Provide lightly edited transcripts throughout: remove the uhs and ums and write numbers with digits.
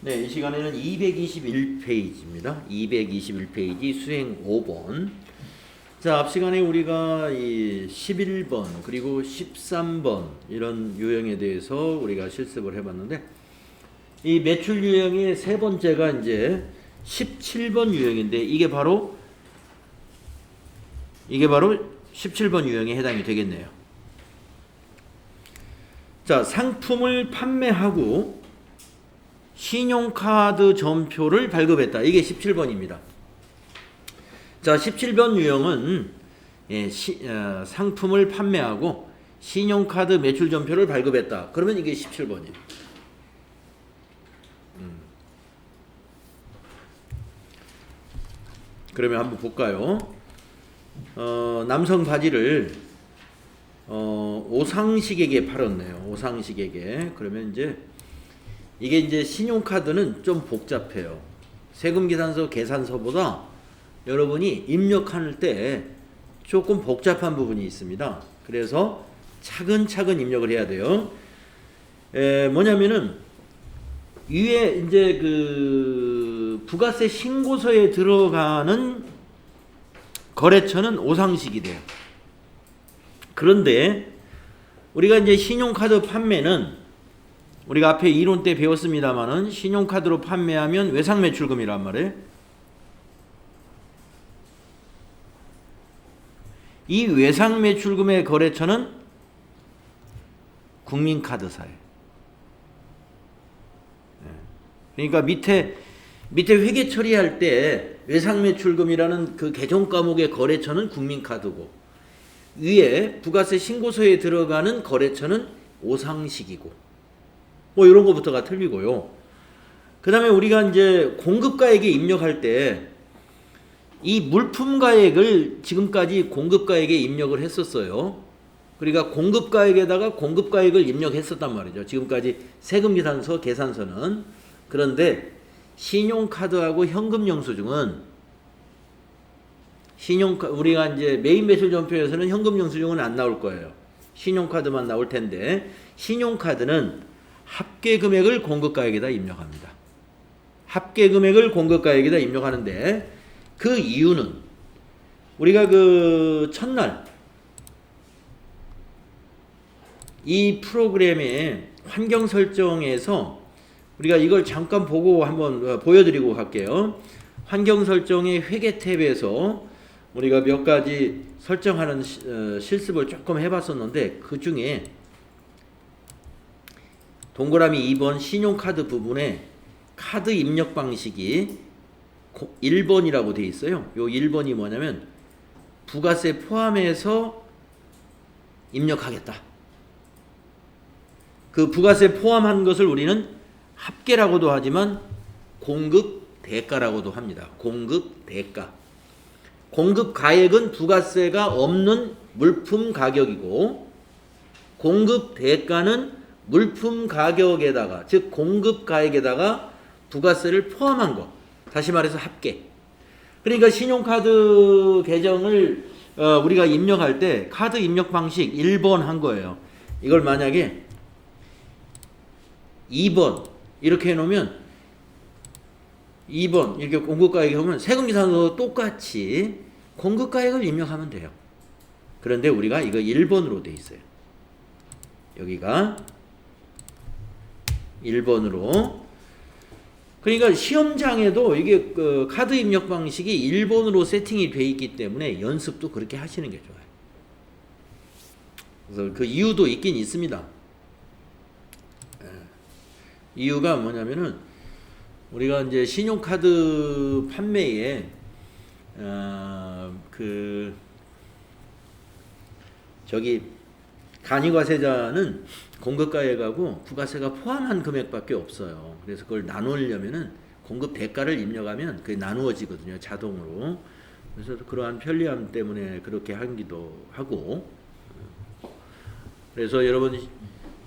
네, 이 시간에는 221페이지입니다. 221페이지 수행 5번. 자, 앞 시간에 우리가 이 11번 그리고 13번 이런 유형에 대해서 우리가 실습을 해봤는데, 이 매출 유형의 세 번째가 이제 17번 유형인데, 이게 바로 17번 유형에 해당이 되겠네요. 자, 상품을 판매하고 신용카드 전표를 발급했다. 이게 17번입니다. 자, 17번 유형은 상품을 판매하고 신용카드 매출 전표를 발급했다. 그러면 이게 17번이에요. 그러면 한번 볼까요? 남성 바지를 오상식에게 팔았네요. 오상식에게. 그러면 이게 이제 신용카드는 좀 복잡해요. 세금계산서 계산서보다 여러분이 입력할 때 조금 복잡한 부분이 있습니다. 그래서 차근차근 입력을 해야 돼요. 뭐냐면은 위에 이제 그 부가세 신고서에 들어가는 거래처는 오상식이 돼요. 그런데 우리가 이제 신용카드 판매는 우리가 앞에 이론 때 배웠습니다만은 신용카드로 판매하면 외상매출금이란 말이에요. 이 외상매출금의 거래처는 국민카드사예요. 그러니까 밑에 회계 처리할 때 외상매출금이라는 그 계정 과목의 거래처는 국민카드고, 위에 부가세 신고서에 들어가는 거래처는 오상식이고, 뭐 이런 거부터가 틀리고요. 그 다음에 우리가 이제 공급가액에 입력할 때 이 물품가액을 지금까지 공급가액에 입력을 했었어요. 그러니까 공급가액에다가 공급가액을 입력했었단 말이죠. 지금까지 세금계산서, 계산서는. 그런데 신용카드하고 현금영수증은 우리가 이제 메인 매출 전표에서는 현금영수증은 안 나올 거예요. 신용카드만 나올 텐데, 신용카드는 합계금액을 공급가액에다 입력합니다. 합계금액을 공급가액에다 입력하는데, 그 이유는 우리가 그 첫날 이 프로그램의 환경 설정에서 우리가 이걸 잠깐 보고 한번 보여드리고 갈게요. 환경 설정의 회계 탭에서 우리가 몇 가지 설정하는 실습을 조금 해봤었는데, 그 중에 동그라미 2번 신용카드 부분에 카드 입력 방식이 1번이라고 되어 있어요. 요 1번이 뭐냐면 부가세 포함해서 입력하겠다. 그 부가세 포함한 것을 우리는 합계라고도 하지만 공급 대가라고도 합니다. 공급 대가. 공급 가액은 부가세가 없는 물품 가격이고, 공급 대가는 물품 가격에다가, 즉 공급 가액에다가 부가세를 포함한 거. 다시 말해서 합계. 그러니까 신용카드 계정을 우리가 입력할 때 카드 입력 방식 1번 한 거예요. 이걸 만약에 2번 이렇게 해놓으면 2번 이렇게 공급가액 하면 세금계산서도 똑같이 공급가액을 입력하면 돼요. 그런데 우리가 이거 1번으로 돼 있어요. 여기가 1번으로. 그러니까 시험장에도 이게 그 카드 입력 방식이 1번으로 세팅이 돼 있기 때문에 연습도 그렇게 하시는 게 좋아요. 그래서 그 이유도 있긴 있습니다. 이유가 뭐냐면은 우리가 이제 신용카드 판매에 간이과세자는 공급가액하고 부가세가 포함한 금액밖에 없어요. 그래서 그걸 나누려면은 공급 대가를 입력하면 그게 나누어지거든요, 자동으로. 그래서 그러한 편리함 때문에 그렇게 하기도 하고. 그래서 여러분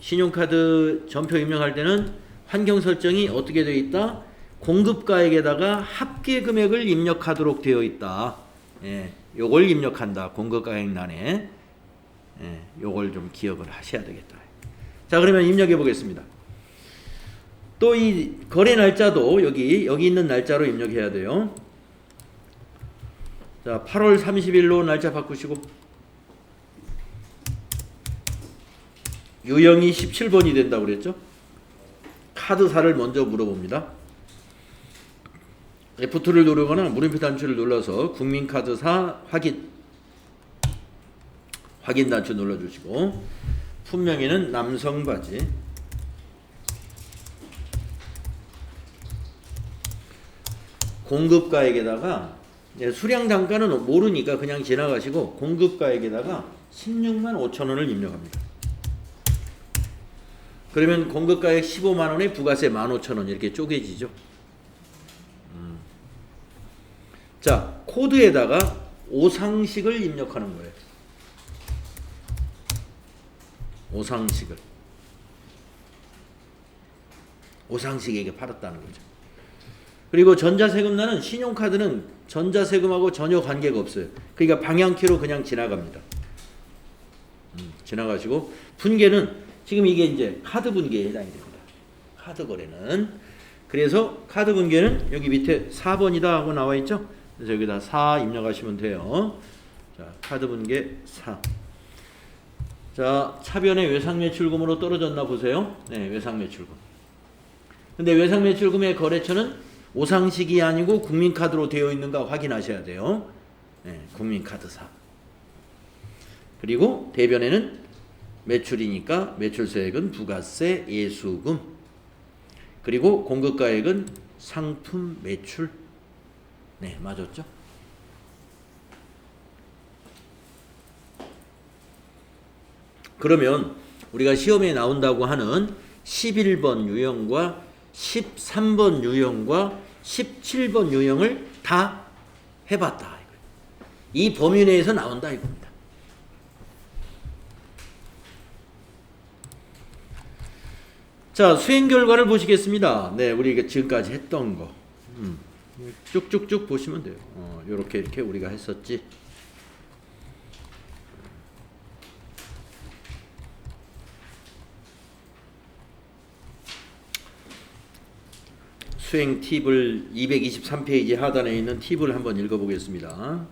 신용카드 전표 입력할 때는 환경 설정이 어떻게 되어 있다? 공급가액에다가 합계 금액을 입력하도록 되어 있다. 요걸 입력한다. 공급가액란에. 요걸 좀 기억을 하셔야 되겠다. 자, 그러면 입력해 보겠습니다. 또 이 거래 날짜도 여기 있는 날짜로 입력해야 돼요. 자, 8월 30일로 날짜 바꾸시고 유형이 17번이 된다고 그랬죠? 카드사를 먼저 물어봅니다. F2를 누르거나 물음표 단추를 눌러서 국민카드사 확인 단추 눌러주시고 품명에는 남성바지, 공급가액에다가 수량 단가는 모르니까 그냥 지나가시고 공급가액에다가 16만 5천 원을 입력합니다. 그러면 공급가액 15만 원에 부가세 15,000원 이렇게 쪼개지죠. 자, 코드에다가 오상식을 입력하는 거예요. 오상식에게 팔았다는 거죠. 그리고 전자세금란은 신용카드는 전자세금하고 전혀 관계가 없어요. 그러니까 방향키로 그냥 지나갑니다. 지나가시고 분계는 지금 이게 이제 카드 분계에 해당이 됩니다. 카드 거래는. 그래서 카드 분계는 여기 밑에 4번이다 하고 나와 있죠. 그래서 여기다 4 입력하시면 돼요. 자, 카드 분계 4. 자, 차변의 외상매출금으로 떨어졌나 보세요. 네, 외상매출금. 근데 외상매출금의 거래처는 오상식이 아니고 국민카드로 되어 있는가 확인하셔야 돼요. 네, 국민카드사. 그리고 대변에는 매출이니까 매출세액은 부가세, 예수금. 그리고 공급가액은 상품 매출. 네, 맞았죠? 그러면 우리가 시험에 나온다고 하는 11번 유형과 13번 유형과 17번 유형을 다 해봤다. 이 범위 내에서 나온다 이겁니다. 자, 수행 결과를 보시겠습니다. 네, 우리가 지금까지 했던 거 쭉쭉쭉 보시면 돼요. 이렇게 우리가 했었지. 수행 팁을 223페이지 하단에 있는 팁을 한번 읽어보겠습니다.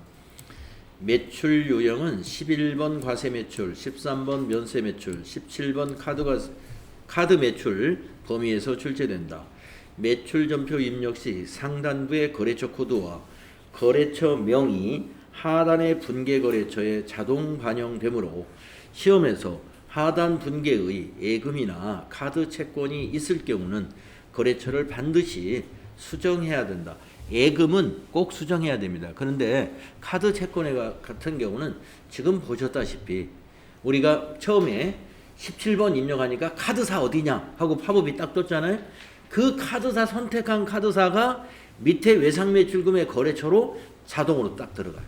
매출 유형은 11번 과세 매출, 13번 면세 매출, 17번 카드 매출 범위에서 출제된다. 매출 전표 입력 시 상단부의 거래처 코드와 거래처 명이 하단의 분계 거래처에 자동 반영되므로 시험에서 하단 분계의 예금이나 카드 채권이 있을 경우는 거래처를 반드시 수정해야 된다. 예금은 꼭 수정해야 됩니다. 그런데 카드 채권 같은 경우는 지금 보셨다시피 우리가 처음에 17번 입력하니까 카드사 어디냐 하고 팝업이 딱 떴잖아요. 그 카드사 선택한 카드사가 밑에 외상매출금의 거래처로 자동으로 딱 들어가요.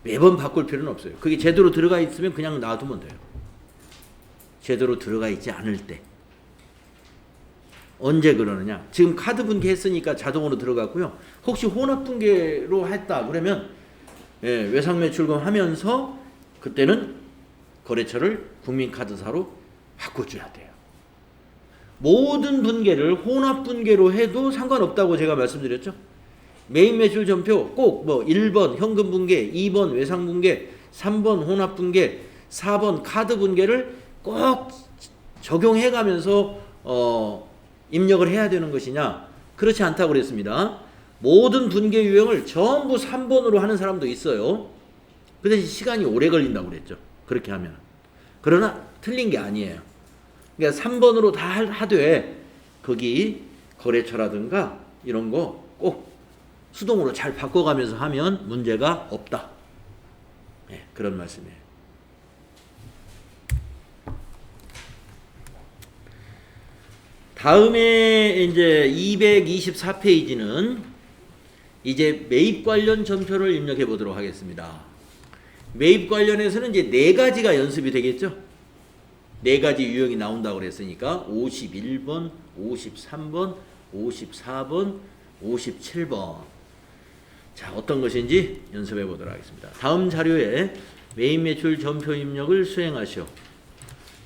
매번 바꿀 필요는 없어요. 그게 제대로 들어가 있으면 그냥 놔두면 돼요. 제대로 들어가 있지 않을 때. 언제 그러느냐? 지금 카드 분계했으니까 자동으로 들어갔고요. 혹시 혼합 분계로 했다 그러면 외상매출금 하면서 그때는 거래처를 국민카드사로 바꿔줘야 돼요. 모든 분계를 혼합 분계로 해도 상관없다고 제가 말씀드렸죠. 메인 매출 전표 꼭 1번 현금 분계, 2번 외상 분계, 3번 혼합 분계, 4번 카드 분계를 꼭 적용해 가면서 입력을 해야 되는 것이냐? 그렇지 않다고 그랬습니다. 모든 분계 유형을 전부 3번으로 하는 사람도 있어요. 그 대신 시간이 오래 걸린다고 그랬죠. 그렇게 하면. 그러나 틀린 게 아니에요. 그러니까 3번으로 다 하되 거기 거래처라든가 이런 거 꼭 수동으로 잘 바꿔가면서 하면 문제가 없다. 네, 그런 말씀이에요. 다음에 이제 224페이지는 이제 매입 관련 전표를 입력해 보도록 하겠습니다. 매입 관련해서는 이제 4가지가 연습이 되겠죠. 4가지 유형이 나온다고 그랬으니까 51번, 53번, 54번, 57번. 자, 어떤 것인지 연습해 보도록 하겠습니다. 다음 자료에 매입 매출 전표 입력을 수행하시오.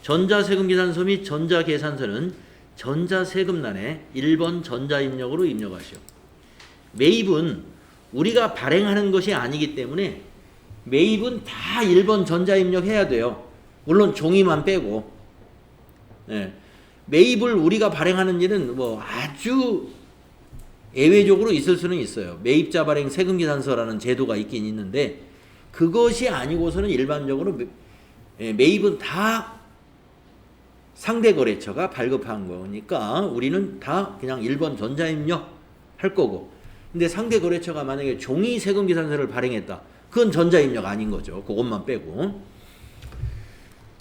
전자세금 계산서 및 전자계산서는 전자세금란에 1번 전자입력으로 입력하시오. 매입은 우리가 발행하는 것이 아니기 때문에 매입은 다 1번 전자입력해야 돼요. 물론 종이만 빼고. 예. 매입을 우리가 발행하는 일은 뭐 아주 예외적으로 있을 수는 있어요. 매입자 발행 세금계산서라는 제도가 있긴 있는데 그것이 아니고서는 일반적으로 매입은 다 상대거래처가 발급한 거니까 우리는 다 그냥 1번 전자입력 할 거고, 근데 상대거래처가 만약에 종이 세금계산서를 발행했다. 그건 전자입력 아닌 거죠. 그것만 빼고.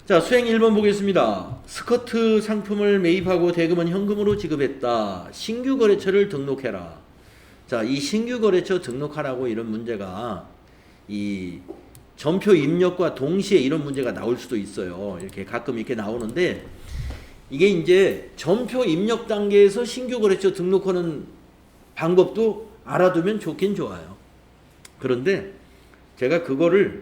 자, 수행 1번 보겠습니다. 스커트 상품을 매입하고 대금은 현금으로 지급했다. 신규 거래처를 등록해라. 자, 이 신규 거래처 등록하라고 이런 문제가 이 전표 입력과 동시에 이런 문제가 나올 수도 있어요. 이렇게 가끔 이렇게 나오는데 이게 이제 전표 입력 단계에서 신규 거래처 등록하는 방법도 알아두면 좋긴 좋아요. 그런데 제가 그걸로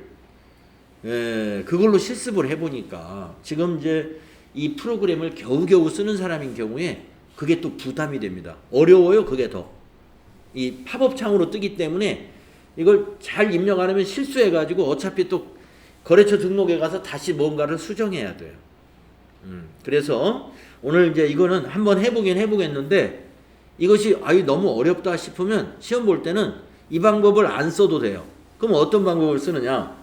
실습을 해보니까 지금 이제 이 프로그램을 겨우겨우 쓰는 사람인 경우에 그게 또 부담이 됩니다. 어려워요. 그게 더. 이 팝업 창으로 뜨기 때문에 이걸 잘 입력 안 하면 실수해가지고 어차피 또 거래처 등록에 가서 다시 뭔가를 수정해야 돼요. 그래서 오늘 이제 이거는 한번 해보겠는데 이것이 너무 어렵다 싶으면 시험 볼 때는 이 방법을 안 써도 돼요. 그럼 어떤 방법을 쓰느냐?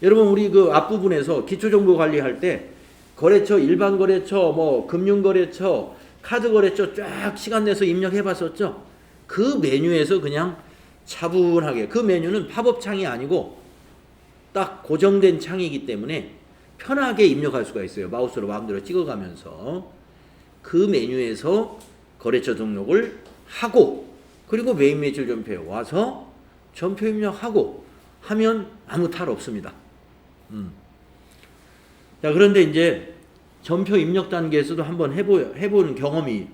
여러분 우리 그 앞부분에서 기초정보 관리할 때 거래처, 일반 거래처, 뭐 금융거래처, 카드거래처 쫙 시간 내서 입력해 봤었죠? 그 메뉴에서 그냥 차분하게, 그 메뉴는 팝업 창이 아니고 딱 고정된 창이기 때문에 편하게 입력할 수가 있어요. 마우스로 마음대로 찍어가면서 그 메뉴에서 거래처 등록을 하고 그리고 매입 매출 전표에 와서 전표 입력하고 하면 아무 탈 없습니다. 자, 그런데 이제 전표 입력 단계에서도 한번 해보는 경험이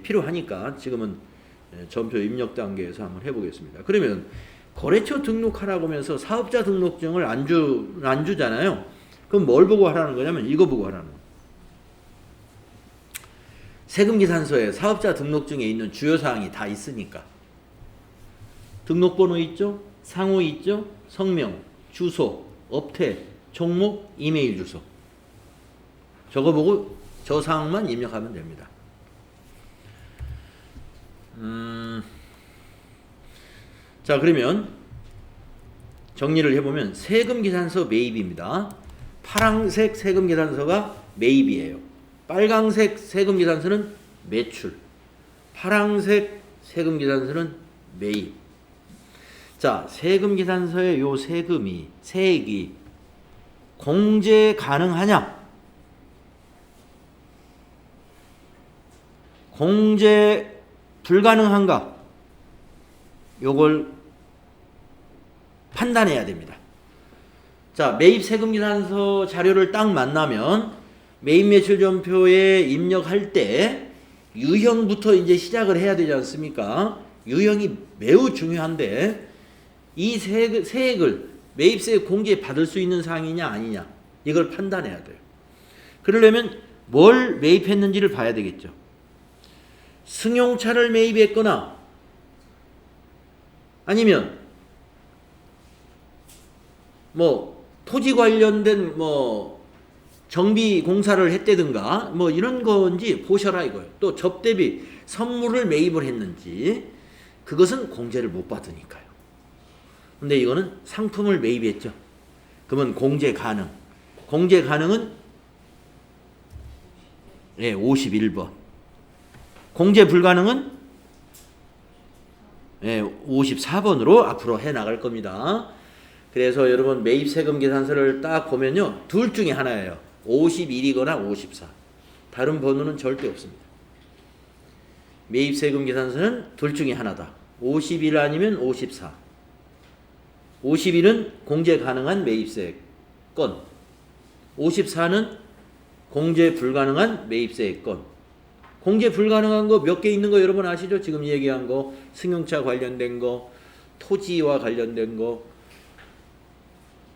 필요하니까 지금은 전표 입력 단계에서 한번 해보겠습니다. 그러면 거래처 등록하라고 하면서 사업자 등록증을 안 주잖아요. 그럼 뭘 보고 하라는 거냐면 이거 보고 하라는 거예요. 세금계산서에 사업자 등록증에 있는 주요사항이 다 있으니까. 등록번호 있죠? 상호 있죠? 성명, 주소, 업태, 종목, 이메일 주소. 저거 보고 저 사항만 입력하면 됩니다. 자, 그러면 정리를 해보면 세금계산서 매입입니다. 파란색 세금계산서가 매입이에요. 빨강색 세금계산서는 매출. 파란색 세금계산서는 매입. 자, 세금계산서의 요 세액이 공제 가능하냐? 공제 불가능한가? 요걸 판단해야 됩니다. 자, 매입 세금계산서 자료를 딱 만나면 매입 매출 전표에 입력할 때 유형부터 이제 시작을 해야 되지 않습니까? 유형이 매우 중요한데 이 세액을 매입세액 공제 받을 수 있는 사항이냐 아니냐 이걸 판단해야 돼요. 그러려면 뭘 매입했는지를 봐야 되겠죠. 승용차를 매입했거나 아니면 뭐 토지 관련된 뭐 정비 공사를 했다든가 뭐 이런 건지 보셔라 이거예요. 또 접대비 선물을 매입을 했는지 그것은 공제를 못 받으니까요. 근데 이거는 상품을 매입했죠. 그러면 공제 가능. 공제 가능은 51번. 공제 불가능은 54번으로 앞으로 해 나갈 겁니다. 그래서 여러분 매입 세금 계산서를 딱 보면요. 둘 중에 하나예요. 51이거나 54. 다른 번호는 절대 없습니다. 매입 세금 계산서는 둘 중에 하나다. 51 아니면 54. 51은 공제 가능한 매입세액 건. 54는 공제 불가능한 매입세액 건. 공제 불가능한 거 몇 개 있는 거 여러분 아시죠? 지금 얘기한 거, 승용차 관련된 거, 토지와 관련된 거,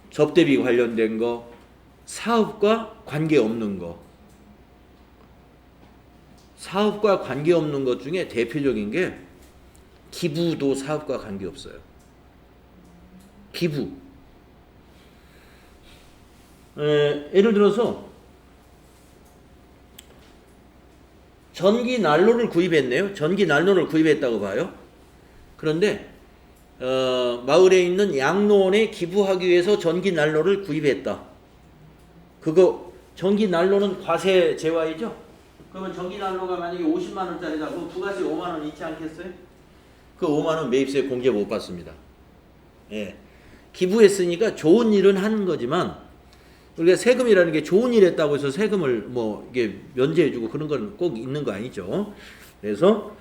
접대비 관련된 거, 사업과 관계없는 거. 사업과 관계없는 것 중에 대표적인 게 기부도 사업과 관계없어요. 기부. 예를 들어서 전기 난로를 구입했네요. 전기 난로를 구입했다고 봐요. 그런데 마을에 있는 양로원에 기부하기 위해서 전기 난로를 구입했다. 그거 전기 난로는 과세 제외이죠? 그러면 전기 난로가 만약에 50만 원짜리다. 그럼 부가세 5만 원 있지 않겠어요? 그 5만 원 매입세 공제 못 받습니다. 예. 기부했으니까 좋은 일은 하는 거지만 우리가 세금이라는 게 좋은 일 했다고 해서 세금을 뭐 이게 면제해주고 그런 건 꼭 있는 거 아니죠. 그래서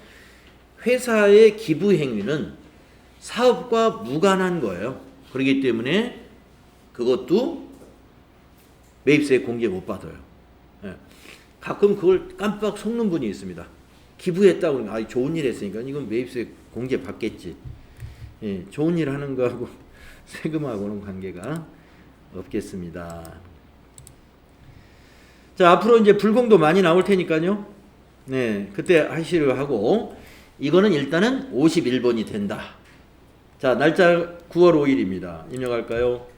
회사의 기부 행위는 사업과 무관한 거예요. 그렇기 때문에 그것도 매입세 공제 못 받아요. 예. 가끔 그걸 깜빡 속는 분이 있습니다. 기부했다고 그러면 좋은 일 했으니까 이건 매입세 공제 받겠지. 예. 좋은 일 하는 거하고 세금하고는 관계가 없겠습니다. 자, 앞으로 이제 불공도 많이 나올 테니까요. 네, 그때 하시려 하고 이거는 일단은 51번이 된다. 자, 날짜 9월 5일입니다. 입력할까요?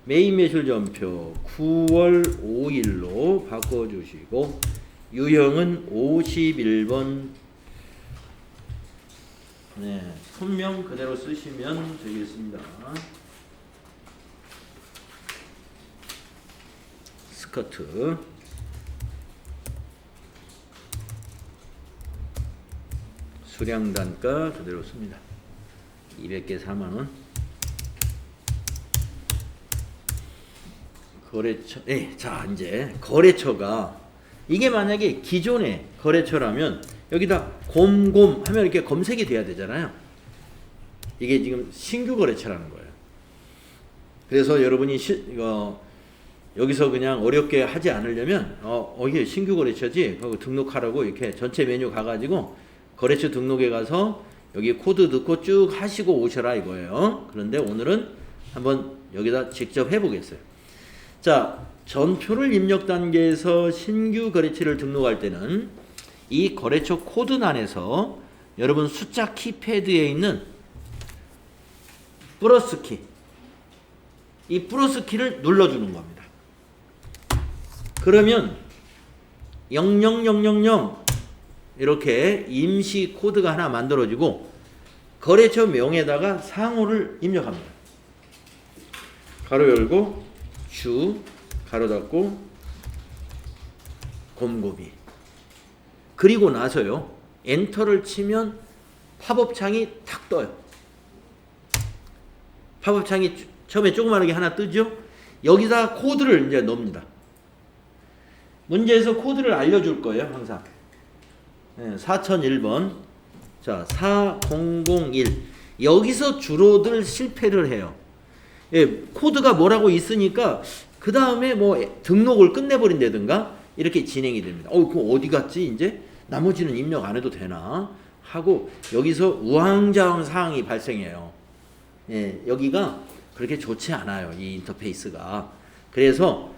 매입 매출 전표 9월 5일로 바꿔주시고 유형은 51번. 네, 손명 그대로 쓰시면 되겠습니다. 스커트 수량 단가 그대로 씁니다. 200개 4만원. 거래처. 네, 자 이제 거래처가 이게 만약에 기존의 거래처라면 여기다 곰곰 하면 이렇게 검색이 돼야 되잖아요. 이게 지금 신규 거래처라는 거예요. 그래서 여러분이 여기서 그냥 어렵게 하지 않으려면 이게 신규 거래처지 하고 등록하라고 이렇게 전체 메뉴 가가지고 거래처 등록에 가서 여기 코드 넣고 쭉 하시고 오셔라 이거예요. 그런데 오늘은 한번 여기다 직접 해보겠어요. 자, 전표를 입력 단계에서 신규 거래처를 등록할 때는 이 거래처 코드란에서 여러분 숫자 키패드에 있는 플러스 키, 이 플러스 키를 눌러주는 겁니다. 그러면 00000 이렇게 임시 코드가 하나 만들어지고 거래처 명에다가 상호를 입력합니다. 가로 열고 주 가로 닫고 곰곰이. 그리고 나서요 엔터를 치면 팝업 창이 탁 떠요. 팝업 창이 처음에 조그마하게 하나 뜨죠. 여기다 코드를 이제 넣습니다. 문제에서 코드를 알려줄 거예요 항상. 4001번. 자, 4001. 여기서 주로들 실패를 해요. 예, 코드가 뭐라고 있으니까 그 다음에 뭐 등록을 끝내버린다든가 이렇게 진행이 됩니다. 그럼 어디 갔지 이제? 나머지는 입력 안 해도 되나? 하고 여기서 우왕좌왕 사항이 발생해요. 예, 여기가 그렇게 좋지 않아요. 이 인터페이스가. 그래서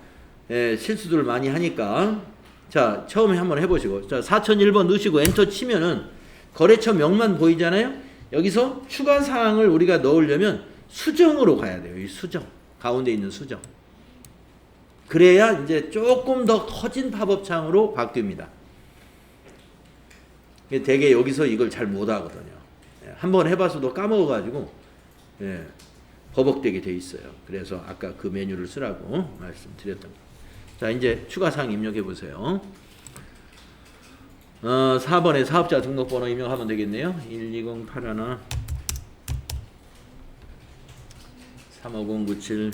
실수들 많이 하니까 자, 처음에 한번 해보시고 자, 4001번 넣으시고 엔터 치면은 거래처 명만 보이잖아요. 여기서 추가 사항을 우리가 넣으려면 수정으로 가야 돼요. 이 수정. 가운데 있는 수정. 그래야 이제 조금 더 커진 팝업창으로 바뀝니다. 되게 여기서 이걸 잘 못하거든요. 한번 해봐서도 까먹어가지고 버벅대게 돼 있어요. 그래서 아까 그 메뉴를 쓰라고 말씀드렸던 거예요. 자, 이제 추가사항 입력해 보세요. 4번에 사업자 등록번호 입력하면 되겠네요. 12081 35097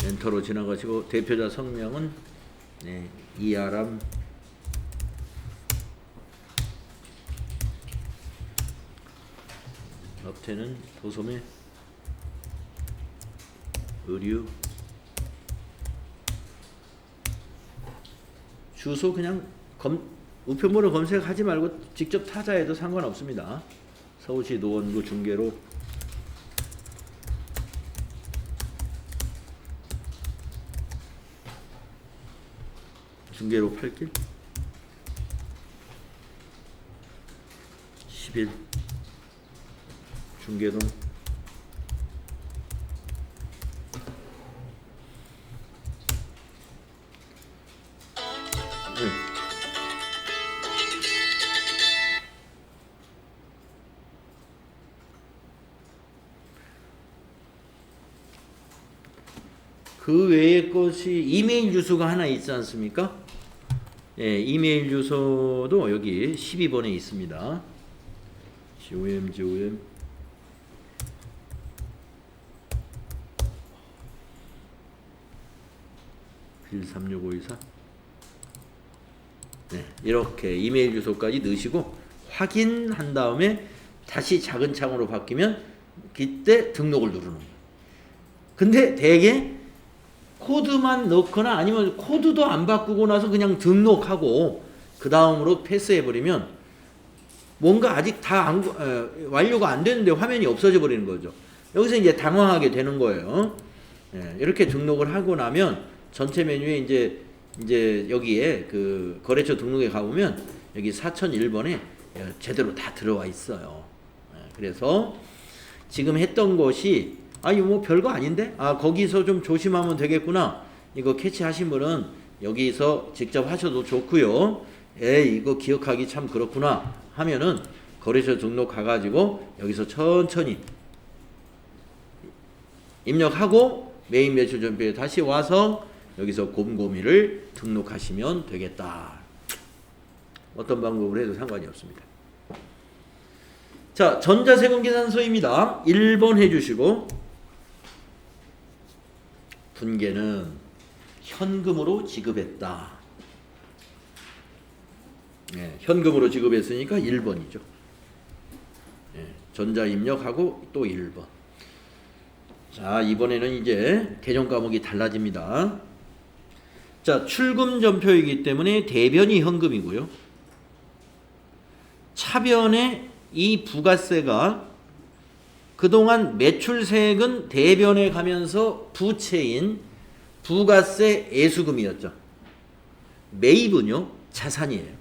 엔터로 지나가시고 대표자 성명은 이아람 업태는 도소매 의류 주소 그냥 우편물을 검색하지 말고 직접 타자해도 상관없습니다. 서울시 노원구 중계로 중개로 8길 10일 중개동 그 외의 것이 이메일 주소가 하나 있지 않습니까? 예, 이메일 주소도 여기 12번에 있습니다. GOM 13654 네, 이렇게 이메일 주소까지 넣으시고 확인한 다음에 다시 작은 창으로 바뀌면 그때 등록을 누르는 거예요. 근데 대개 코드만 넣거나 아니면 코드도 안 바꾸고 나서 그냥 등록하고 그 다음으로 패스해버리면 뭔가 아직 다 완료가 안 되는데 화면이 없어져 버리는 거죠. 여기서 이제 당황하게 되는 거예요. 예, 이렇게 등록을 하고 나면 전체 메뉴에 이제 여기에 그 거래처 등록에 가보면 여기 4001번에 제대로 다 들어와 있어요. 예, 그래서 지금 했던 것이 이거 뭐 별거 아닌데? 거기서 좀 조심하면 되겠구나. 이거 캐치하신 분은 여기서 직접 하셔도 좋고요. 이거 기억하기 참 그렇구나 하면은 거래처 등록 가가지고 여기서 천천히 입력하고 메인 매출 전표에 다시 와서 여기서 곰곰이를 등록하시면 되겠다. 어떤 방법을 해도 상관이 없습니다. 자, 전자세금계산서입니다. 1번 해주시고 분계는 현금으로 지급했다. 네, 현금으로 지급했으니까 1번이죠. 네, 전자 입력하고 또 1번. 자, 이번에는 이제 개정 과목이 달라집니다. 자, 출금 전표이기 때문에 대변이 현금이고요. 차변에 이 부가세가 그동안 매출세액은 대변에 가면서 부채인 부가세 애수금이었죠. 매입은요, 자산이에요.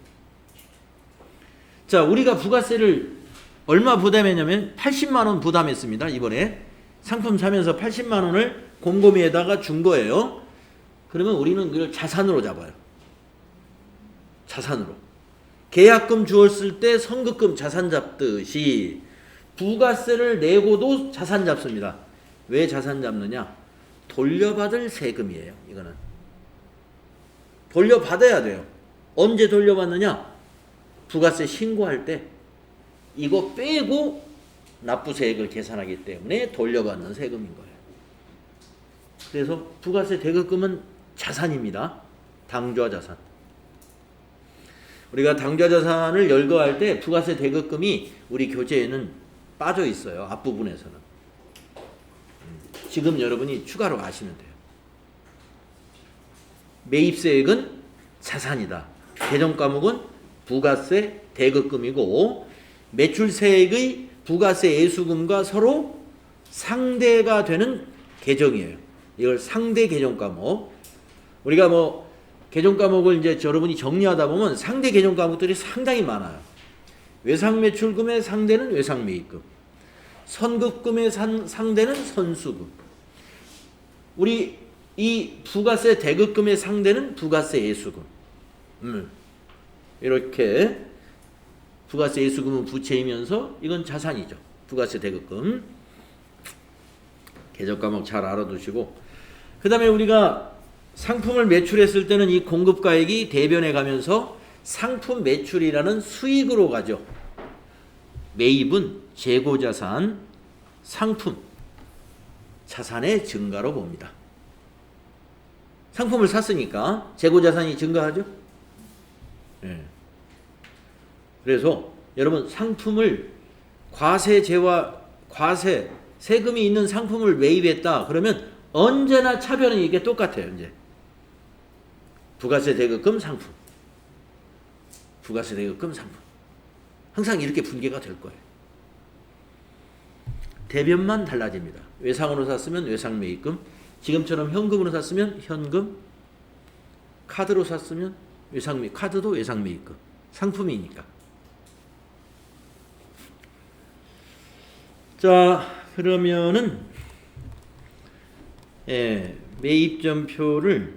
자, 우리가 부가세를 얼마 부담했냐면 80만 원 부담했습니다. 이번에 상품 사면서 80만 원을 곰곰이에다가 준 거예요. 그러면 우리는 그걸 자산으로 잡아요. 자산으로. 계약금 주었을 때 선급금 자산 잡듯이 부가세를 내고도 자산 잡습니다. 왜 자산 잡느냐? 돌려받을 세금이에요. 이거는 돌려받아야 돼요. 언제 돌려받느냐? 부가세 신고할 때 이거 빼고 납부세액을 계산하기 때문에 돌려받는 세금인 거예요. 그래서 부가세 대급금은 자산입니다. 당좌 자산. 우리가 당좌 자산을 열거할 때 부가세 대급금이 우리 교재에는 빠져 있어요. 앞부분에서는. 지금 여러분이 추가로 아시면 돼요. 매입세액은 자산이다. 개정 과목은 부가세 대급금이고 매출세액의 부가세 애수금과 서로 상대가 되는 개정이에요. 이걸 상대 개정 과목. 우리가 뭐 개정 과목을 이제 여러분이 정리하다 보면 상대 개정 과목들이 상당히 많아요. 외상매출금의 상대는 외상매입금, 선급금의 상대는 선수금, 우리 이 부가세 대급금의 상대는 부가세 애수금. 이렇게 부가세 애수금은 부채이면서 이건 자산이죠. 부가세 대급금. 개정 과목 잘 알아두시고, 그 다음에 우리가 상품을 매출했을 때는 이 공급가액이 대변에 가면서 상품 매출이라는 수익으로 가죠. 매입은 재고자산, 상품, 자산의 증가로 봅니다. 상품을 샀으니까 재고자산이 증가하죠. 네. 그래서 여러분 상품을 과세, 세금이 있는 상품을 매입했다. 그러면 언제나 차변은 이게 똑같아요. 이제 부가세 대급금 상품, 부가세 대급금 상품. 항상 이렇게 분계가 될 거예요. 대변만 달라집니다. 외상으로 샀으면 외상 매입금, 지금처럼 현금으로 샀으면 현금, 카드로 샀으면 카드도 외상 매입금. 상품이니까. 자, 그러면은 매입전표를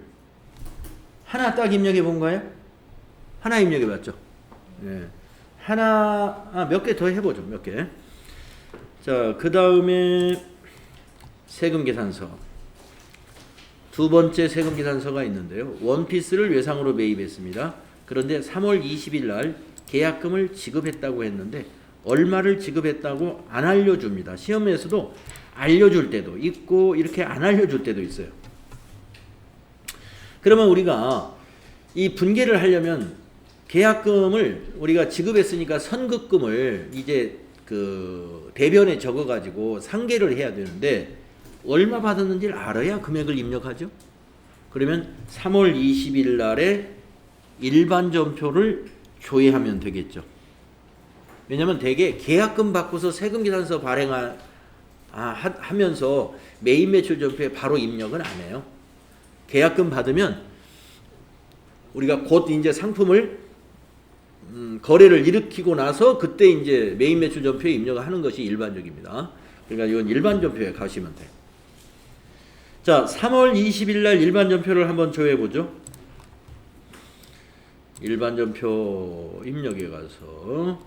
하나 딱 입력해 본가요? 하나 입력해 봤죠. 하나 몇 개 더 해보죠. 몇 개. 자, 그 다음에 세금계산서. 두 번째 세금계산서가 있는데요. 원피스를 외상으로 매입했습니다. 그런데 3월 20일 날 계약금을 지급했다고 했는데 얼마를 지급했다고 안 알려줍니다. 시험에서도 알려줄 때도 있고 이렇게 안 알려줄 때도 있어요. 그러면 우리가 이 분계를 하려면 계약금을 우리가 지급했으니까 선급금을 이제 그 대변에 적어가지고 상계를 해야 되는데 얼마 받았는지를 알아야 금액을 입력하죠. 그러면 3월 20일 날에 일반전표를 조회하면 되겠죠. 왜냐하면 대개 계약금 받고서 세금계산서 하면서 매입매출전표에 바로 입력은 안 해요. 계약금 받으면 우리가 곧 이제 상품을 거래를 일으키고 나서 그때 이제 매입매출전표에 입력을 하는 것이 일반적입니다. 그러니까 이건 일반전표에 가시면 돼요. 자, 3월 20일 날 일반전표를 한번 조회해 보죠. 일반전표 입력에 가서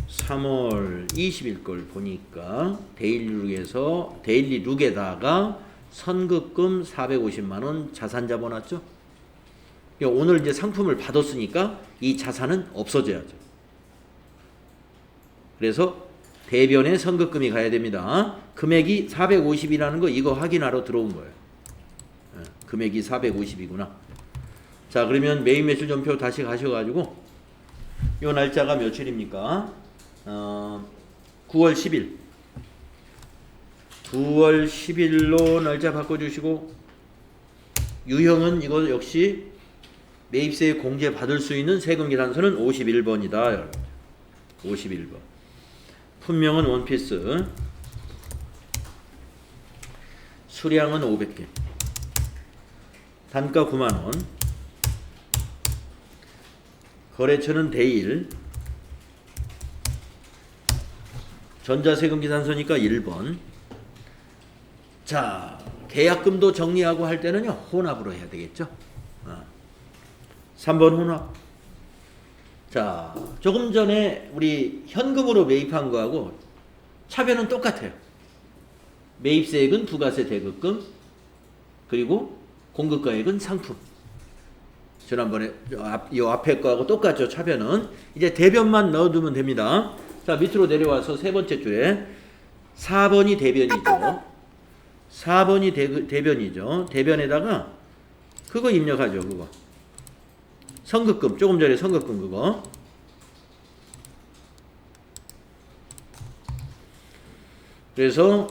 3월 20일 걸 보니까 데일리룩에다가 선급금 450만 원 자산 잡아놨죠. 오늘 이제 상품을 받았으니까 이 자산은 없어져야죠. 그래서 대변에 선급금이 가야 됩니다. 금액이 450이라는 거 이거 확인하러 들어온 거예요. 금액이 450이구나. 자, 그러면 매입매출전표 다시 가셔가지고 이 날짜가 며칠입니까? 9월 10일. 9월 10일로 날짜 바꿔주시고 유형은 이거 역시 매입세 공제 받을 수 있는 세금계산서는 51번이다. 51번. 품명은 원피스. 수량은 500개. 단가 9만원. 거래처는 대일. 전자세금계산서니까 1번. 자, 계약금도 정리하고 할 때는요 혼합으로 해야 되겠죠. 3번 혼합. 자, 조금 전에 우리 현금으로 매입한 거하고 차별은 똑같아요. 매입세액은 부가세 대급금, 그리고 공급가액은 상품. 지난번에 이 앞에 거하고 똑같죠. 차별은. 이제 대변만 넣어두면 됩니다. 자, 밑으로 내려와서 세 번째 줄에 4번이 대변이죠. 4번이 대변이죠. 대변에다가 그거 입력하죠. 그거. 선급금. 조금 전에 선급금 그거. 그래서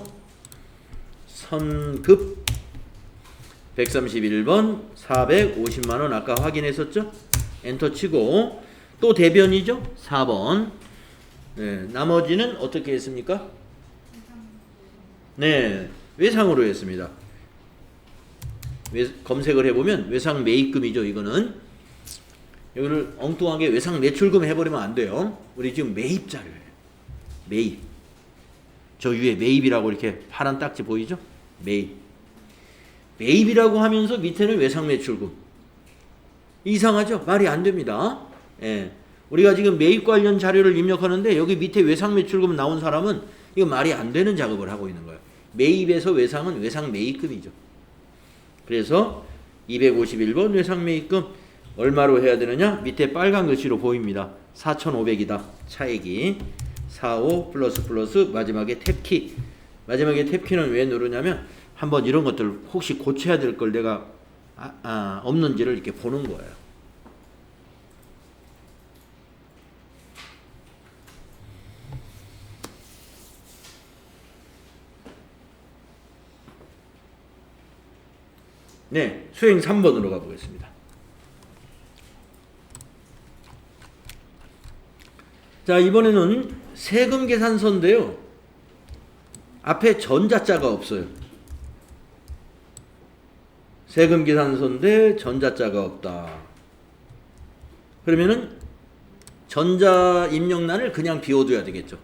선급 131번 450만원 아까 확인했었죠? 엔터 치고 또 대변이죠? 4번. 네, 나머지는 어떻게 했습니까? 네, 외상으로 했습니다. 검색을 해보면 외상 매입금이죠. 이거는 여기를 엉뚱하게 외상 매출금 해버리면 안 돼요. 우리 지금 매입 자료예요. 매입. 저 위에 매입이라고 이렇게 파란 딱지 보이죠? 매입. 매입이라고 하면서 밑에는 외상 매출금. 이상하죠? 말이 안 됩니다. 예. 우리가 지금 매입 관련 자료를 입력하는데 여기 밑에 외상 매출금 나온 사람은 이거 말이 안 되는 작업을 하고 있는 거예요. 매입에서 외상은 외상 매입금이죠. 그래서 251번 외상 매입금 얼마로 해야 되느냐? 밑에 빨간 글씨로 보입니다. 4,500이다. 차액이 45 플러스 마지막에 탭키. 마지막에 탭키는 왜 누르냐면 한번 이런 것들 혹시 고쳐야 될 걸 내가 없는지를 이렇게 보는 거예요. 네, 수행 3번으로 가보겠습니다. 자, 이번에는 세금 계산서인데요. 앞에 전자자가 없어요. 세금 계산서인데 전자자가 없다. 그러면은 전자 입력란을 그냥 비워둬야 되겠죠.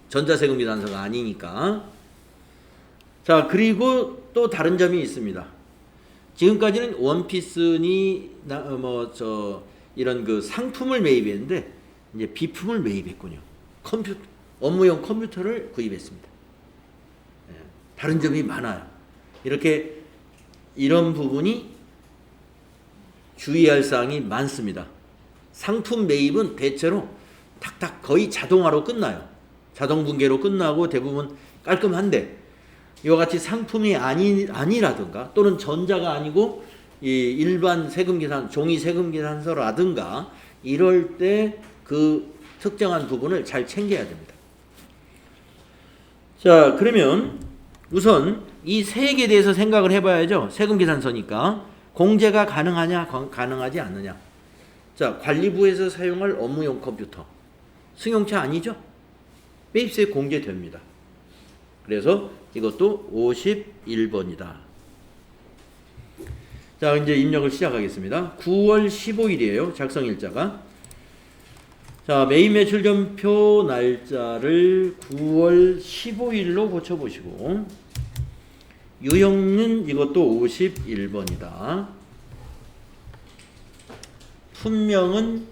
전자세금 계산서가 아니니까. 자, 그리고 또 다른 점이 있습니다. 지금까지는 원피스니 이런 그 상품을 매입했는데 이제 비품을 매입했군요. 업무용 컴퓨터를 구입했습니다. 예, 다른 점이 많아요. 이렇게 이런 부분이 주의할 사항이 많습니다. 상품 매입은 대체로 탁탁 거의 자동화로 끝나요. 자동 분계로 끝나고 대부분 깔끔한데 이와 같이 상품이 아니라든가 또는 전자가 아니고 이 일반 세금계산 종이 세금계산서라든가 이럴 때 그 특정한 부분을 잘 챙겨야 됩니다. 자, 그러면 우선 이 세액에 대해서 생각을 해봐야죠. 세금계산서니까 공제가 가능하냐 가능하지 않느냐. 자, 관리부에서 사용할 업무용 컴퓨터 승용차 아니죠? 매입세 공제됩니다. 그래서 이것도 51번이다. 자, 이제 입력을 시작하겠습니다. 9월 15일이에요. 작성일자가. 자, 매입 매출점표 날짜를 9월 15일로 고쳐보시고 유형은 이것도 51번이다. 품명은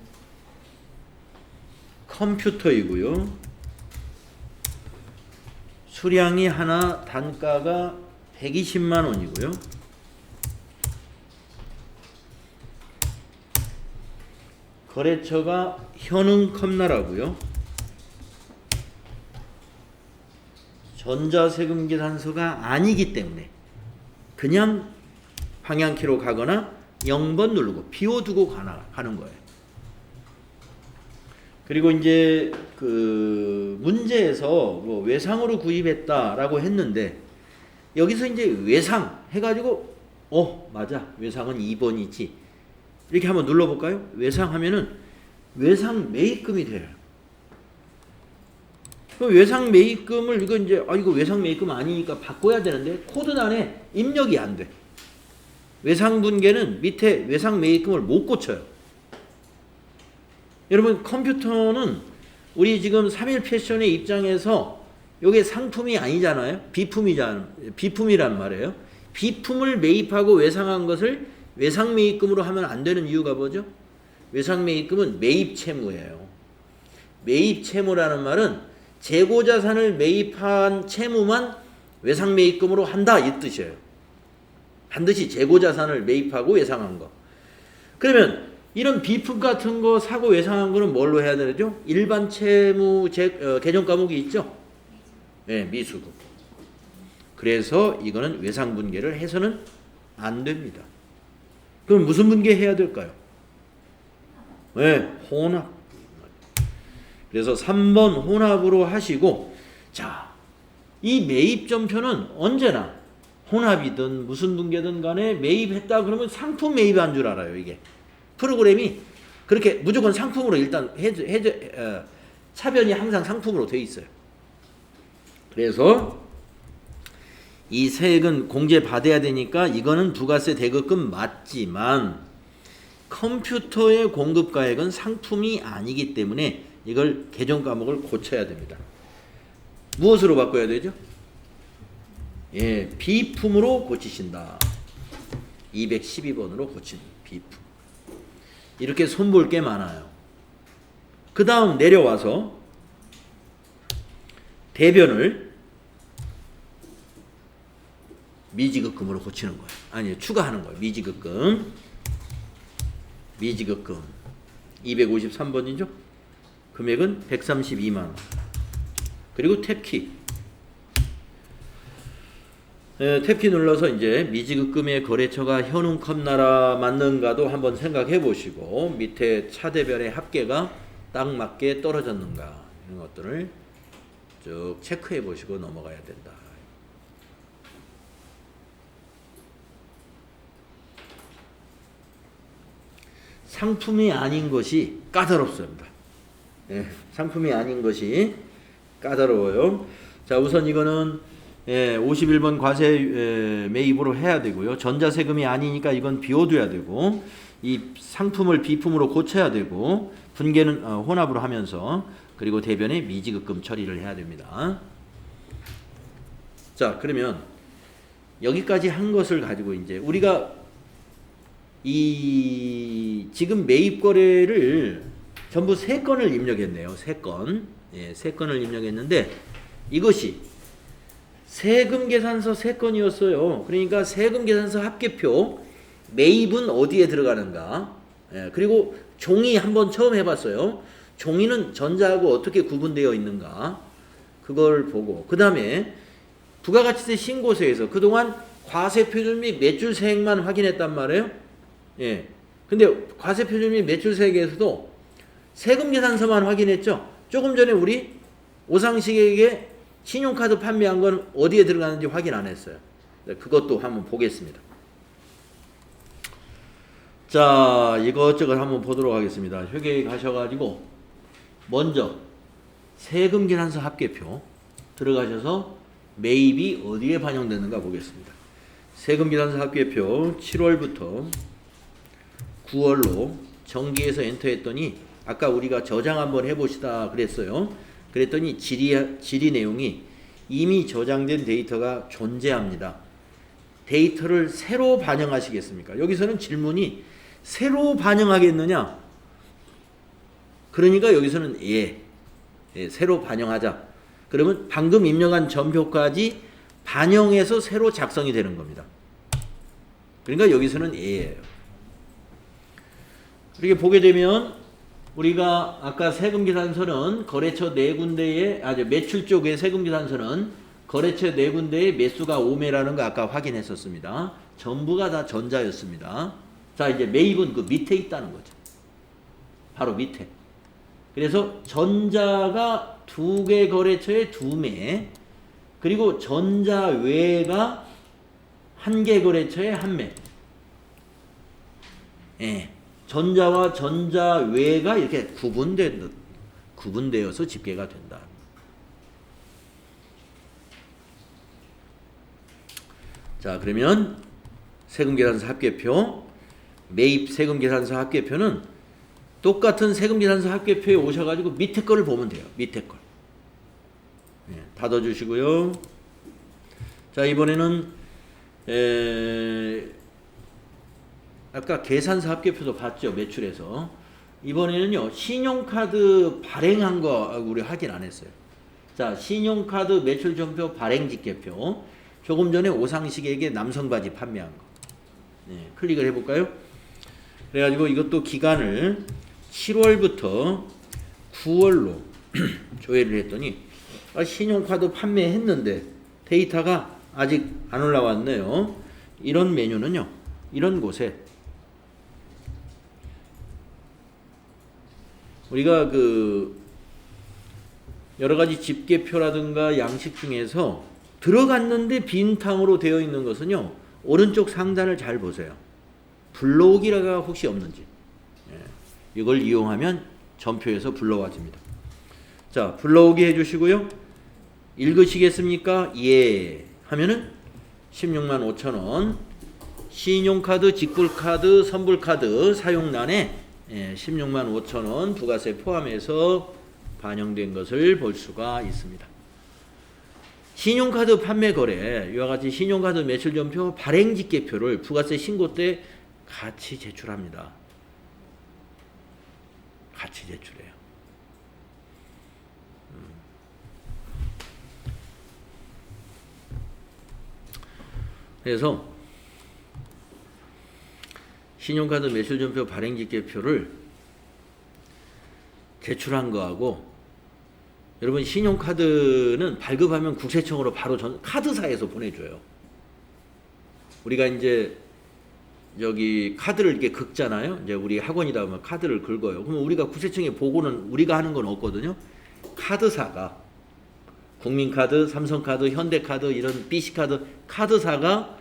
컴퓨터이고요. 수량이 하나 단가가 120만 원이고요. 거래처가 현흥컴나라고요. 전자세금계산서가 아니기 때문에 그냥 방향키로 가거나 0번 누르고 비워두고 가는 거예요. 그리고 이제 그 문제에서 뭐 외상으로 구입했다라고 했는데 여기서 이제 외상 해가지고 맞아, 외상은 2번이지 이렇게 한번 눌러볼까요? 외상하면은 외상 매입금이 돼요. 그 외상 매입금을 이거 외상 매입금 아니니까 바꿔야 되는데 코드란에 입력이 안 돼. 외상 분계는 밑에 외상 매입금을 못 고쳐요. 여러분 컴퓨터는 우리 지금 3일 패션의 입장에서 이게 상품이 아니잖아요. 비품이란 말이에요. 비품을 매입하고 외상한 것을 외상 매입금으로 하면 안 되는 이유가 뭐죠? 외상 매입금은 매입 채무예요. 매입 채무라는 말은 재고 자산을 매입한 채무만 외상 매입금으로 한다 이 뜻이에요. 반드시 재고 자산을 매입하고 외상한 거. 그러면 이런 비품 같은 거 사고 외상한 거는 뭘로 해야 되죠? 일반 채무 개정 과목이 있죠? 네, 미수급. 그래서 이거는 외상 분계를 해서는 안 됩니다. 그럼 무슨 분계 해야 될까요? 네, 혼합. 그래서 3번 혼합으로 하시고, 자, 이 매입점표는 언제나 혼합이든 무슨 분계든 간에 매입했다 그러면 상품 매입한 줄 알아요, 이게. 프로그램이 그렇게 무조건 상품으로 일단 차변이 항상 상품으로 돼 있어요. 그래서 이 세액은 공제 받아야 되니까 이거는 부가세 대급금 맞지만 컴퓨터의 공급가액은 상품이 아니기 때문에 이걸 개정 과목을 고쳐야 됩니다. 무엇으로 바꿔야 되죠? 예, 비품으로 고치신다. 212번으로 고치는 비품. 이렇게 손볼 게 많아요. 그 다음 내려와서 대변을 미지급금으로 고치는 거예요. 아니, 추가하는 거예요. 미지급금 253번이죠. 금액은 132만 원. 그리고 탭키. 탭키 눌러서 이제 미지급금의 거래처가 현흥컴나라 맞는가도 한번 생각해 보시고 밑에 차대별의 합계가 딱 맞게 떨어졌는가 이런 것들을 쭉 체크해 보시고 넘어가야 된다. 상품이 아닌 것이 까다롭습니다. 예, 상품이 아닌 것이 까다로워요. 자, 우선 이거는 51번 과세 매입으로 해야 되고요. 전자세금이 아니니까 이건 비워둬야 되고 이 상품을 비품으로 고쳐야 되고 분계는 혼합으로 하면서 그리고 대변에 미지급금 처리를 해야 됩니다. 자, 그러면 여기까지 한 것을 가지고 이제 우리가 이 지금 매입 거래를 전부 3건을 입력했네요. 3건. 예, 3건을 입력했는데 이것이 세금 계산서 3건이었어요. 그러니까 세금 계산서 합계표 매입은 어디에 들어가는가? 예, 그리고 종이 한번 처음 해봤어요. 종이는 전자하고 어떻게 구분되어 있는가? 그걸 보고 그 다음에 부가가치세 신고서에서 그동안 과세표준 및 매출세액만 확인했단 말이에요. 예. 근데 과세표준 및 매출세액에서도 세금 계산서만 확인했죠. 조금 전에 우리 오상식에게 신용카드 판매한 건 어디에 들어가는지 확인 안 했어요. 그것도 한번 보겠습니다. 자, 이것저것 한번 보도록 하겠습니다. 회계에 가셔가지고 먼저 세금 계산서 합계표 들어가셔서 매입이 어디에 반영되는가 보겠습니다. 세금 계산서 합계표 7월부터 9월로 정기해서 엔터했더니 아까 우리가 저장 한번 해보시다 그랬어요. 그랬더니 질의 내용이 이미 저장된 데이터가 존재합니다. 데이터를 새로 반영하시겠습니까? 여기서는 질문이 새로 반영하겠느냐? 그러니까 여기서는 예, 새로 반영하자. 그러면 방금 입력한 전표까지 반영해서 새로 작성이 되는 겁니다. 그러니까 여기서는 예예요. 이렇게 보게 되면 우리가 아까 세금계산서는 거래처 4군데에 매출 쪽에 세금계산서는 거래처 4군데에 매수가 5매라는 거 아까 확인했었습니다. 전부가 다 전자였습니다. 자, 이제 매입은 그 밑에 있다는 거죠. 바로 밑에. 그래서 전자가 2개 거래처에 2매, 그리고 전자 외가 1개 거래처에 1매. 예. 전자와 전자 외가 이렇게 구분되어서 집계가 된다. 자, 그러면 세금계산서 합계표, 매입 세금계산서 합계표는 똑같은 세금계산서 합계표에 오셔가지고 밑에 거를 보면 돼요. 밑에 걸. 예, 닫아주시고요. 자, 이번에는 아까 계산서 합계표도 봤죠. 매출에서. 이번에는요. 신용카드 발행한 거 우리 확인 안 했어요. 자, 신용카드 매출전표 발행집계표. 조금 전에 오상식에게 남성바지 판매한 거. 네, 클릭을 해볼까요? 그래가지고 이것도 기간을 7월부터 9월로 조회를 했더니 신용카드 판매했는데 데이터가 아직 안 올라왔네요. 이런 메뉴는요. 이런 곳에 우리가 그 여러 가지 집계표라든가 양식 중에서 들어갔는데 빈 탕으로 되어 있는 것은요. 오른쪽 상단을 잘 보세요. 불러오기가 혹시 없는지. 예, 이걸 이용하면 전표에서 불러와집니다. 자, 불러오기 해주시고요. 읽으시겠습니까? 예. 하면은 16만 5천원. 신용카드, 직불카드, 선불카드 사용란에 16만 5천원 부가세 포함해서 반영된 것을 볼 수가 있습니다. 신용카드 판매 거래, 이와 같이 신용카드 매출전표 발행집계표를 부가세 신고 때 같이 제출합니다. 같이 제출해요. 그래서 신용카드 매출전표 발행집계표를 제출한 거하고 여러분 신용카드는 발급하면 국세청으로 바로 카드사에서 보내줘요. 우리가 이제 여기 카드를 이렇게 긁잖아요. 이제 우리 학원이다 보면 카드를 긁어요. 그러면 우리가 국세청에 보고는 우리가 하는 건 없거든요. 카드사가 국민카드, 삼성카드, 현대카드 이런 BC카드 카드사가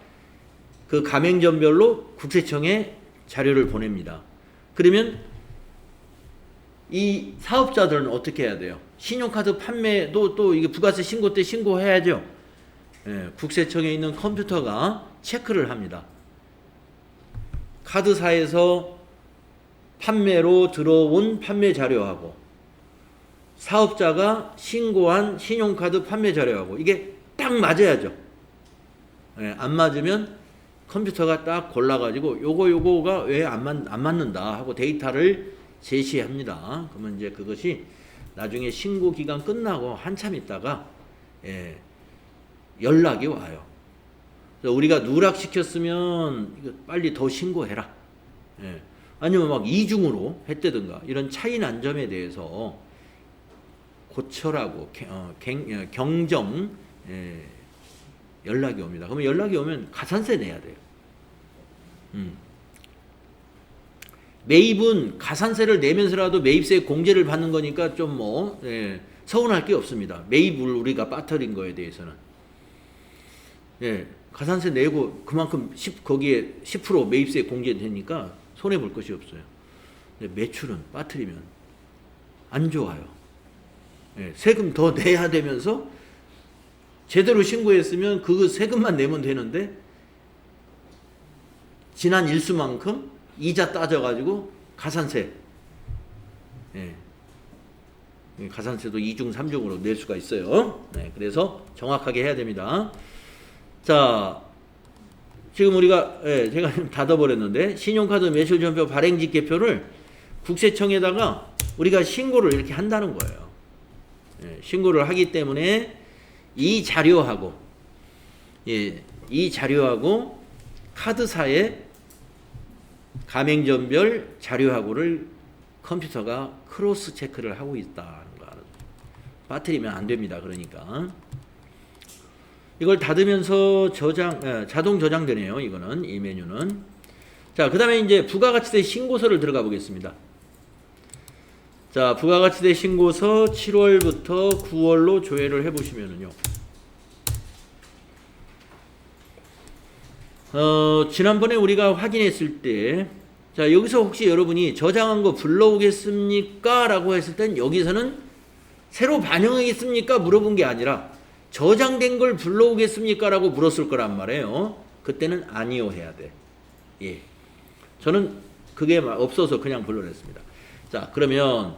그 가맹점별로 국세청에 자료를 보냅니다. 그러면 이 사업자들은 어떻게 해야 돼요? 신용카드 판매도 또 이게 부가세 신고 때 신고해야죠. 예, 국세청에 있는 컴퓨터가 체크를 합니다. 카드사에서 판매로 들어온 판매 자료하고 사업자가 신고한 신용카드 판매 자료하고 이게 딱 맞아야죠. 예, 안 맞으면 컴퓨터가 딱 골라가지고 요거가 왜 안 맞는다 하고 데이터를 제시합니다. 그러면 이제 그것이 나중에 신고 기간 끝나고 한참 있다가 연락이 와요. 그래서 우리가 누락시켰으면 이거 빨리 더 신고해라. 아니면 막 이중으로 했다든가 이런 차이 난 점에 대해서 고쳐라고 경정 연락이 옵니다. 그러면 연락이 오면 가산세 내야 돼요. 매입은 가산세를 내면서라도 매입세 공제를 받는 거니까 좀 서운할 게 없습니다. 매입을 우리가 빠뜨린 거에 대해서는. 가산세 내고 그만큼 거기에 10% 매입세 공제되니까 손해 볼 것이 없어요. 근데 매출은 빠뜨리면 안 좋아요. 세금 더 내야 되면서 제대로 신고했으면 그 세금만 내면 되는데 지난 일수만큼 이자 따져가지고 가산세, 가산세도 2중, 3중으로 낼 수가 있어요. 그래서 정확하게 해야 됩니다. 자, 지금 우리가 제가 좀 닫아버렸는데 신용카드 매출전표 발행집계표를 국세청에다가 우리가 신고를 이렇게 한다는 거예요. 신고를 하기 때문에 이 자료하고 카드사의 가맹점별 자료하고를 컴퓨터가 크로스 체크를 하고 있다는 거. 빠뜨리면 안 됩니다. 그러니까 이걸 닫으면서 자동 저장되네요. 이거는 이 메뉴는. 자, 그다음에 이제 부가가치세 신고서를 들어가 보겠습니다. 자, 부가가치세 신고서 7월부터 9월로 조회를 해보시면은요. 지난번에 우리가 확인했을 때, 자, 여기서 혹시 여러분이 저장한 거 불러오겠습니까? 라고 했을 땐 여기서는 새로 반영하겠습니까? 물어본 게 아니라 저장된 걸 불러오겠습니까? 라고 물었을 거란 말이에요. 그때는 아니요 해야 돼. 저는 그게 없어서 그냥 불러냈습니다. 자, 그러면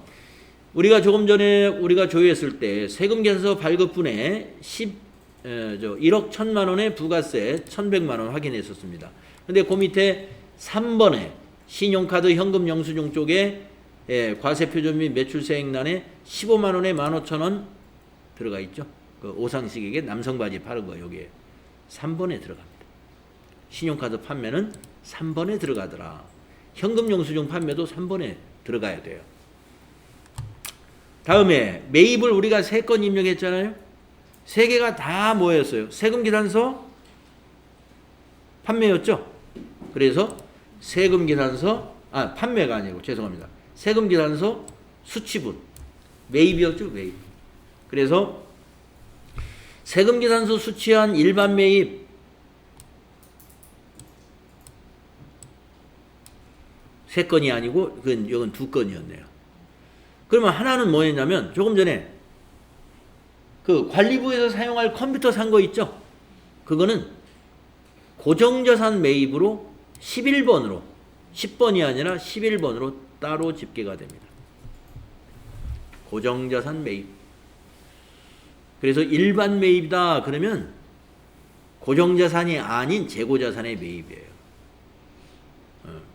우리가 조금 전에 우리가 조회했을 때 세금계산서 발급분에 1억 1천만 원의 부가세 1,100만 원 확인했었습니다. 근데 그 밑에 3번에 신용카드 현금 영수증 쪽에 과세표준 및 매출세액란에 15만 원에 15,000원 들어가 있죠. 그 오상식에게 남성 바지 파는 거 여기에 3번에 들어갑니다. 신용카드 판매는 3번에 들어가더라. 현금 영수증 판매도 3번에 들어가야 돼요. 다음에 매입을 우리가 3건 입력했잖아요. 3개가 다 뭐였어요? 세금계산서 판매였죠. 그래서 세금계산서 판매가 아니고 죄송합니다. 세금계산서 수취분 매입이었죠. 매입. 그래서 세금계산서 수취한 일반 매입 3건이 아니고 이건 2건이었네요. 그러면 하나는 뭐였냐면 조금 전에 그 관리부에서 사용할 컴퓨터 산 거 있죠? 그거는 고정자산 매입으로 11번으로 10번이 아니라 11번으로 따로 집계가 됩니다. 고정자산 매입. 그래서 일반 매입이다 그러면 고정자산이 아닌 재고자산의 매입이에요.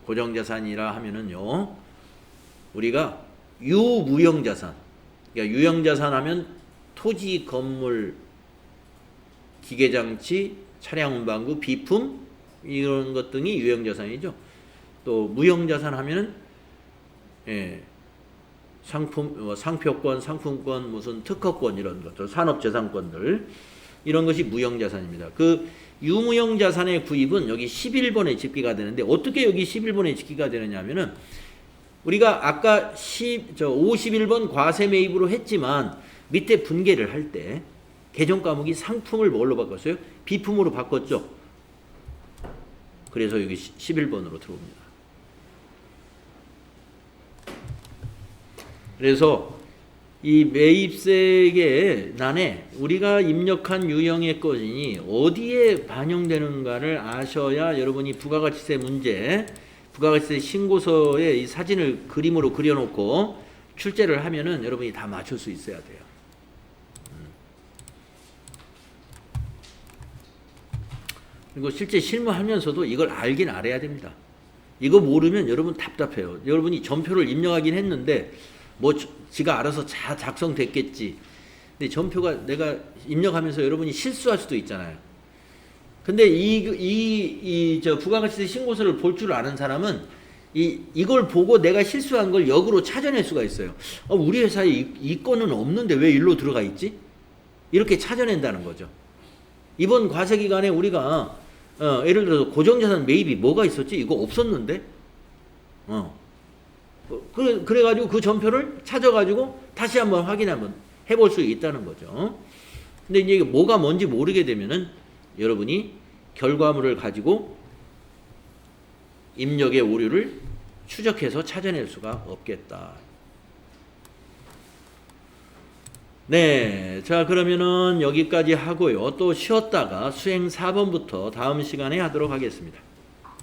고정자산이라 하면은요, 우리가 유무형자산, 그러니까 유형자산 하면 토지, 건물, 기계장치, 차량 운반구, 비품 이런 것 등이 유형자산이죠. 또 무형자산 하면은 상품, 상표권, 상품권, 무슨 특허권 이런 것들, 산업재산권들 이런 것이 무형자산입니다. 그 유무형자산의 구입은 여기 11번에 집계가 되는데 어떻게 여기 11번에 집계가 되느냐 하면은 우리가 아까 51번 과세 매입으로 했지만 밑에 분계를 할 때 개정 과목이 상품을 뭘로 바꿨어요? 비품으로 바꿨죠. 그래서 여기 11번으로 들어옵니다. 그래서 이 매입세액의 난에 우리가 입력한 유형의 건이 어디에 반영되는가를 아셔야 여러분이 부가가치세 문제, 부가가치세 신고서에 이 사진을 그림으로 그려놓고 출제를 하면은 여러분이 다 맞출 수 있어야 돼요. 그리고 실제 실무하면서도 이걸 알긴 알아야 됩니다. 이거 모르면 여러분 답답해요. 여러분이 전표를 입력하긴 했는데 뭐 지가 알아서 작성됐겠지. 근데 전표가 내가 입력하면서 여러분이 실수할 수도 있잖아요. 근데 저 부가가치세 신고서를 볼 줄 아는 사람은 이걸 보고 내가 실수한 걸 역으로 찾아낼 수가 있어요. 우리 회사에 이 건은 없는데 왜 일로 들어가 있지? 이렇게 찾아낸다는 거죠. 이번 과세 기간에 우리가 예를 들어서 고정자산 매입이 뭐가 있었지? 이거 없었는데? 그래가지고 그 전표를 찾아가지고 다시 한번 확인 한번 해볼 수 있다는 거죠. 근데 이제 뭐가 뭔지 모르게 되면은 여러분이 결과물을 가지고 입력의 오류를 추적해서 찾아낼 수가 없겠다. 네, 자 그러면은 여기까지 하고요. 또 쉬었다가 수행 4번부터 다음 시간에 하도록 하겠습니다.